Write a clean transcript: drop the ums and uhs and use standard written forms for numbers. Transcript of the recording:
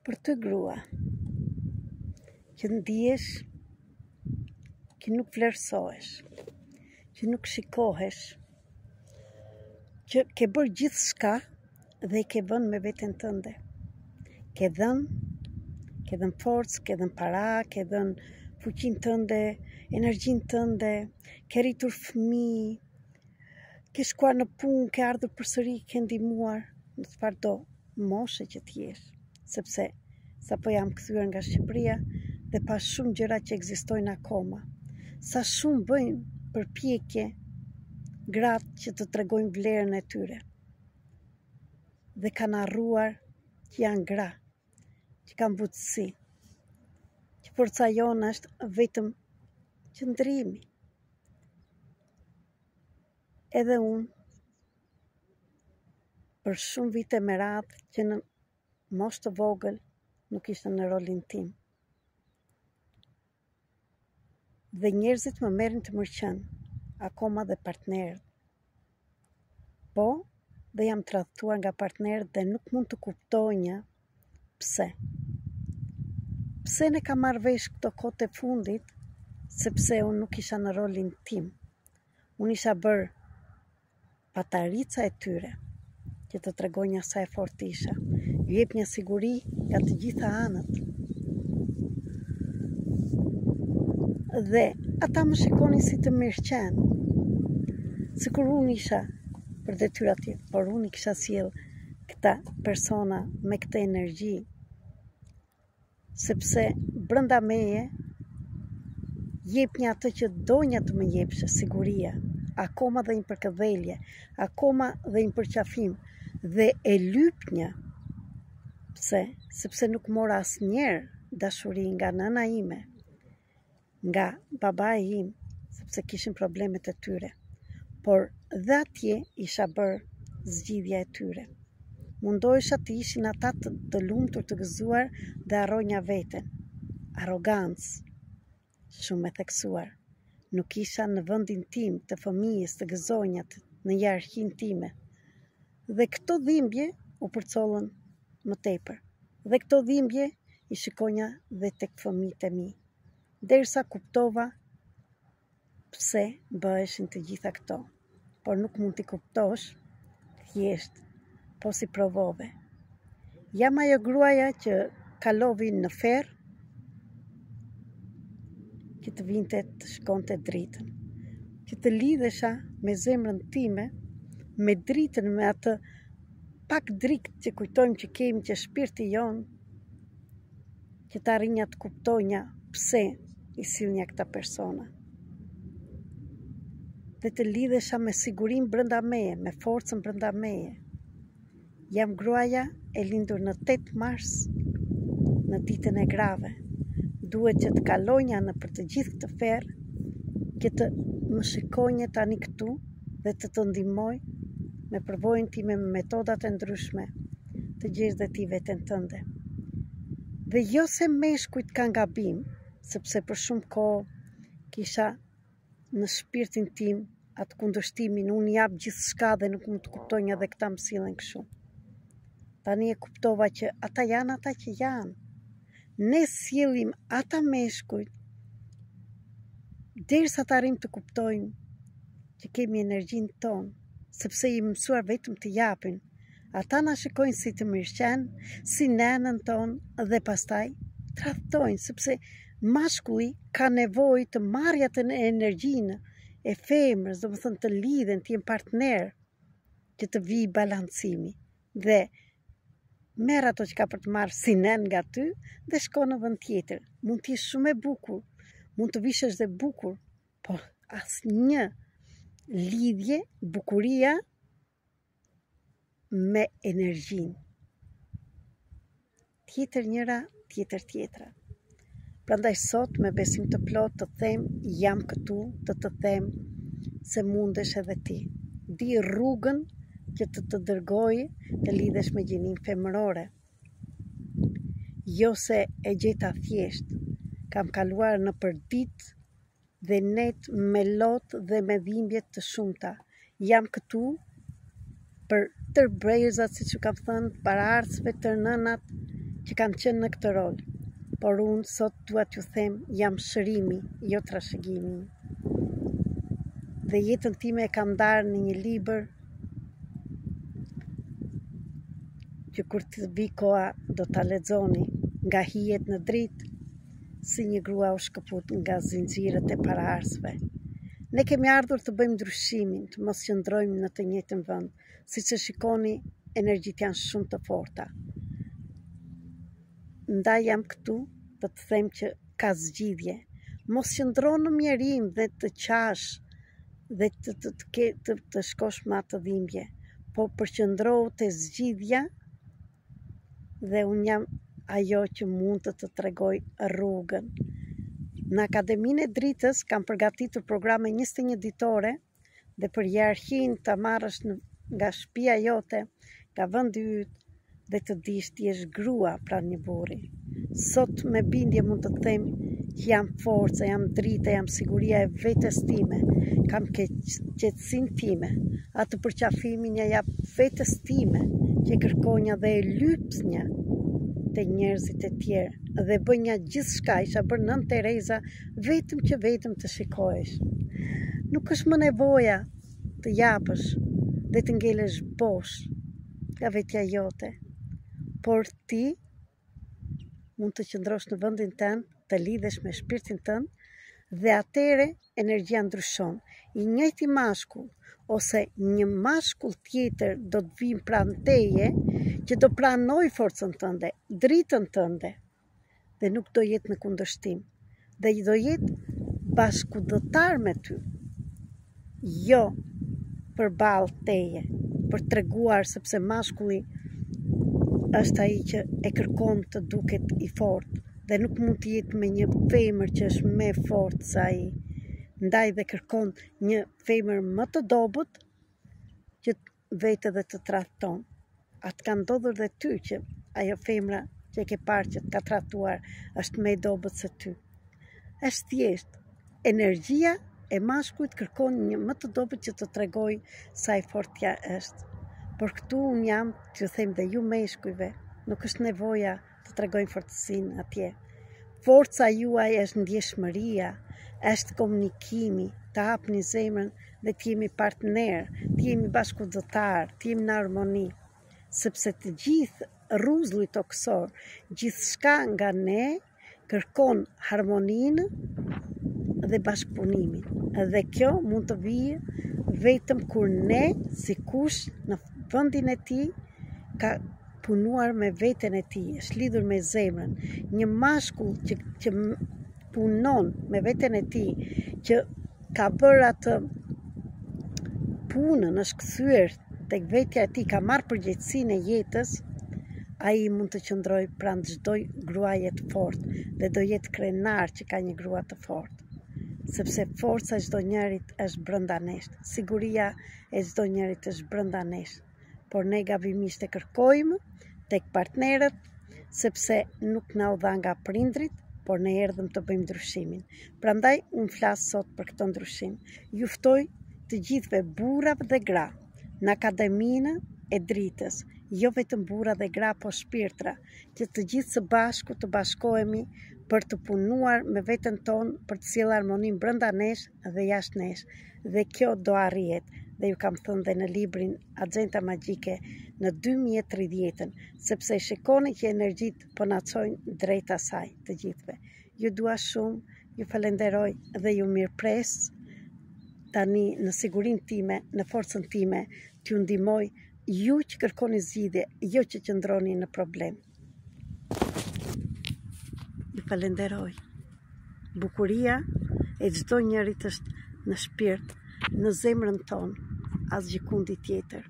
Për të grua që ndihesh që nuk vlerësohesh, që nuk shikohesh, që ke bërë gjithë shka dhe i ke vënë me veten tënde. Ke dhënë forcë, ke dhënë para, ke dhënë fuqinë tënde, energjinë tënde, ke rritur fëmijë, ke shkuar në punë, ke ardhur përsëri, ke ndihmuar në çfarëdo moshe që t'jesh, sepse sapo jam kthyer nga Shqipëria dhe pa shumë gjëra që ekzistojnë akoma. Sa shumë bëjnë përpjekje gratë që të tregojnë vlerën e tyre dhe kanë harruar që janë gra, që kanë butësi, që forca jonë është vetëm qëndrimi. Edhe unë, për shumë vite me radhë që në moshë të vogël nuk ishte në rolin tim. Dhe njerëzit më merrin të mërqen, akoma dhe partnerët. Po, dhe jam tradhtuar nga partnerët dhe nuk mund të kuptonja pse. Pse ne ka marrë vesh këto kohë të fundit, sepse unë nuk isha në rolin tim. Unë isha bërë patarica e tyre, që të tregonja sa e fort isha. Ju jep një siguri nga të gjitha anët. Dhe ata më shikonin si të mirëqen. Sikur unë isha për detyra tjetër, por unë i kisha sjell këta persona me këtë energji, sepse brenda meje jepnja atë që donja të më jepshe, siguria, akoma dhe një përkëdhelje, akoma dhe një përqafim, dhe e lypnja. Pse? Sepse nuk mora asnjëherë dashuri nga nëna ime, nga babai im, sepse kishin problemet e tyre, por dhe atje isha bërë zgjidhja e tyre. Mundohesha të ishin ata të lumtur, të gëzuar dhe harronja veten. Arrogancë, shumë e theksuar. Nuk isha në vendin tim të fëmijës, të gëzonjat, në hierarkinë time. Dhe këto dhimbje u përcollën më tepër. Dhe këto dhimbje i shikonja dhe tek fëmijët e mi. Derisa kuptova pse bëheshin të gjitha këto. Por nuk mund t'i kuptosh thjesht, po si provove. Jam ajo gruaja që kalovi në ferr, që të vinte të shkonte dritën, që të lidhesha me zemrën time, me dritën, me atë pak dritë që kujtojmë që kemi, që shpirti jonë, që të arrinja të kuptonja pse i sillnja këta persona. Dhe të lidhesha me sigurim brenda meje, me forcën brenda meje. Jam gruaja e lindur në 8 mars, në ditën e grave. Duhet që të kalonja në për të gjithë këtë ferr, që të më shikonje tani këtu dhe të ndihmoj me përvojën time, me metodat e ndryshme, të gjesh dhe ti veten tënde. Dhe jo se meshkujt kanë gabim, sepse për shumë kohë kisha në shpirtin tim atë kundërshtimin, unë jap gjithçka dhe nuk mund të kuptonja dhe këta më sillen kështu. Tani e kuptova që ata janë ata që janë. Ne sjellim ata meshkujt derisa të arrijmë të kuptojmë që kemi energjinë tonë, sepse i mësuar vetëm të japin. Ata na shikojnë si të mirëqen, si nenën tonë dhe pastaj tradhtojnë, sepse mashkulli ka nevojë të marrë atë energjinë e femrës, domethënë të lidhen, të jenë partner, që të vijë balancimi. Dhe merr ato që ka për të marrë si nen nga ty dhe shko në vend tjetër. Mund të jesh shumë e bukur, mund të vishesh dhe bukur, por asnjë lidhje, bukuria me energjinë. Tjetër njëra, tjetër tjetra. Prandaj sot me besim të plot të them, jam këtu të them se mundesh edhe ti. Di rrugën që të dërgoj të lidhesh me gjinin femërore. Jo se e gjeta thjesht, kam kaluar në përdit dhe net me lot dhe me dhimbje të shumta. Jam këtu për tërbrezat, siç u kam thënë, paraardhësve, të nënat që kanë qenë në këtë rol, por unë sot dua t'ju them jam shërimi, jo trashëgimi. Dhe jetën time e kam ndarë në një libër që kur të vi koha do ta lexoni, Nga hijet në dritë, si një grua u shkëput nga zinxhirët e paraardhësve. Ne kemi ardhur të bëjmë ndryshimin, të mos qëndrojmë në të njëjtin vend, siç e shikoni, energjitë janë shumë të forta. Ndaj jam këtu të të them që ka zgjidhje. Mos qëndro në mjerim dhe të qash dhe të shkosh me atë dhimbje, po përqëndrohu te zgjidhja dhe unë jam ajo që mund të tregoj rrugën. Në Akademinë e Dritës kam përgatitur programe 21 ditore dhe për hierarkinë të marrësh nga shtëpia jote, nga vendi yt dhe të dish ti je grua pranë një burri. Sot me bindje mund të them që jam forca, jam drita, jam siguria e vetes time, kam qetësinë time, atë përqafimin ja jap vetes time, që kërkonja dhe e lypsnja te njerëzit e tjerë dhe bënja gjithçka, isha bërë Nën Tereza vetëm të shikohesh. Nuk është më nevoja të japësh dhe të ngelesh bosh nga vetja jote, por ti mund të qëndrosh në vendin tënd, të lidhesh me shpirtin tënd dhe atëre energjia ndryshon. I njëjti mashkull ose një mashkull tjetër do të vinë pranë teje që do pranoj forcën tënde, dritën tënde dhe nuk do jetë në kundërshtim dhe do jetë bashkëdhëtar me ty, jo përballë teje, për treguar sepse mashkulli është ai që e kërkon të duket i fortë dhe nuk mund të jetë me një femër që është më fortë se ai. Ndaj dhe kërkon një femër më të dobët që vetë dhe të trahton. Atë ka ndodhur dhe ty që ajo femra që e ke parë që të ka trahtuar është më e dobët se ty. Është thjesht energjia e mashkullit kërkon një më të dobët që të tregoj sa i fortë është. Por këtu unë jam t'ju them dhe ju meshkujve, nuk është nevoja të tregojnë fortësinë atje. Forca juaj është ndjeshmëria, është komunikimi, të hapni zemrën dhe të jemi partner, të jemi bashkëdhëtar, të jemi në harmoni, sepse të gjithë rruzulli toksor, gjithçka nga ne kërkon harmoninë dhe bashkëpunimin. Dhe kjo mund të vijë vetëm kur ne, si kush në vendin e tij, ka punuar me veten e tij, është lidhur me zemrën. Një mashkull që punon me veten e tij, që ka bërë atë punën, është kthyer tek vetja e tij, ka marrë përgjegjësinë e jetës, ai mund të qëndrojë pranë çdo gruaje të fortë dhe do jetë krenar që ka një grua të fortë. Sepse forca e çdo njerit është brenda nesh, siguria e çdo njerit është brenda nesh. Por ne gabimisht e kërkojmë tek partnerët, sepse nuk na u dha nga prindrit, por ne erdhëm të bëjmë ndryshimin. Prandaj unë flas sot për këtë ndryshim. Ju ftoj të gjithëve burrave dhe gra në Akademinë e Dritës, jo vetëm burra dhe gra, po shpirtra, që të gjithë së bashku të bashkohemi për të punuar me veten tonë, për të sjellë harmoninë brenda nesh dhe jashtë nesh. Dhe kjo do arrihet. Dhe ju kam thënë dhe në librin Agenda Magjike në 2030, sepse shikoni që energjitë po na çojnë drejt asaj të gjithëve. Ju dua shumë, ju falenderoj dhe ju mirëpres tani në sigurinë time, në forcën time, t'ju ndihmoj ju që kërkoni zgjidhje, jo që qëndroni në problem. Ju falenderoj. Bukuria e çdo njerit është në shpirt, në zemrën tonë, asgjë kundi tjetër.